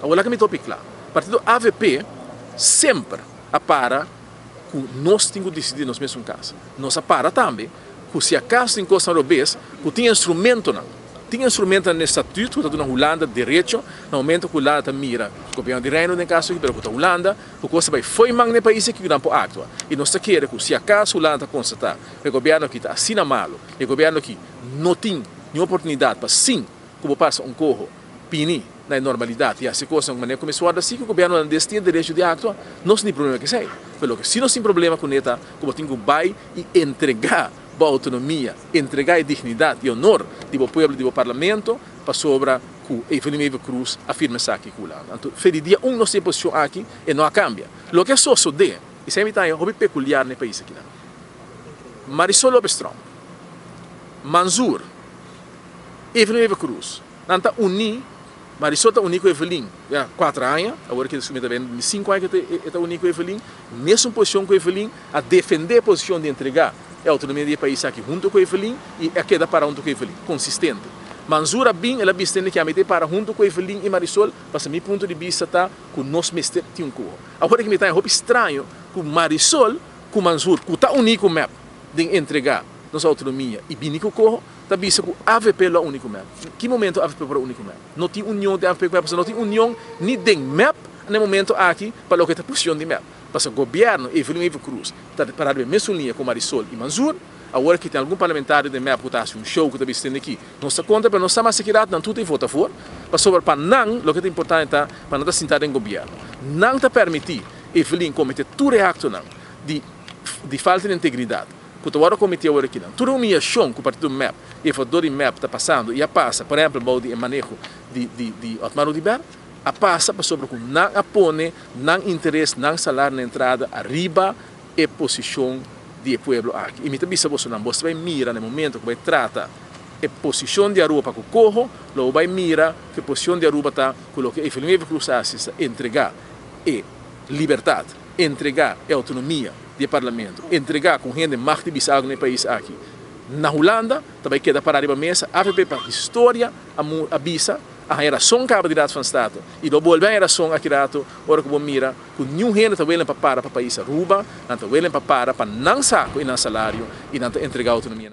Agora que me topic lá. Partido AVP sempre apara que nós temos que decidir nos mesmos casos. Nós apara também que se acaso em Costa Europeia, que tem instrumento não. Tem instrumento no estatuto, que está na Holanda, direito, no momento que a Holanda mira, o governo de Reino, no caso, mas a Holanda, que coisa vai foi mang no país que não pode actuar. E nós queremos que se acaso a Holanda constatar, o governo que está assina malo, o governo que não tem nenhuma oportunidade para sim, como passa corro, pini, na normalidade, e assim coisa, maneira começou a dizer que o governo tem direito de actuar, não tem problema que sei. Porque se não tem problema com ele, como tem que vai e entregar a autonomia, entregar a dignidade e honor do povo e do parlamento para sobre que Evelyn Cruz afirma isso aqui. Então, dia nossa posição aqui e não cambia. O que é só de, e sempre tem algo peculiar no país aqui. Marisol Lopes Trump, Manzur, Evelyn Cruz, não está unido. Marisol está unido com Evelyn, 4 anos, agora que está vendo 5 anos que está unido com Evelyn, mesma posição com Evelyn, a defender a posição de entregar a autonomia do país aqui junto com Evelyn e a queda para junto com Evelyn, consistente. Manzura bem, ela bastante que a meter para junto com Evelyn e Marisol, para meu ponto de vista está que nós mestre tem corro. Agora que me está é estranho que Marisol, com Manzur, que está unido com o MEP, de entregar nossa autonomia e bem com o corro, está vista que a AVP é o único MEP. Que momento a AVP é o único MEP? Não tem união de AVP, não tem união nem de MEP no momento aqui para o que está posição de MEP. Para o governo, Evelyn Cruz, está parado na mesma linha com Marisol e Manzur, agora que tem algum parlamentário de MEP que está um show que está vestindo aqui, não está contra, mas não está mais securado, não tudo tem voto a favor, para não, o que é importante é para não estar sentado em governo. Não está permitir Evelyn cometer tudo reacto de falta de integridade. Que agora cometeu agora aqui não. Toda humilhação que o partido MEP e o fator MEP está passando e a passa, por exemplo, o manejo de Otmar Odiber, a passa sobre que não apone, não interesse, não salário na entrada, arriba e posição do povo aqui. E me também você vai mirar no momento que vai tratar a posição de Aruba com o corro, logo vai mirar que a posição de Aruba está com o que a Evelyn Cruz assista, entregar a liberdade, entregar a autonomia do parlamento, entregar com gente mais de bisagem no país aqui. Na Holanda, também queda para arriba a mesa, a AVP para a história, a bisa, a geração que a van Estado, e do volver a geração aqui rato, ora que vou mira, que nenhum gente está willing para o país Aruba, não está willing para não saco e não salário, e não entregar a autonomia.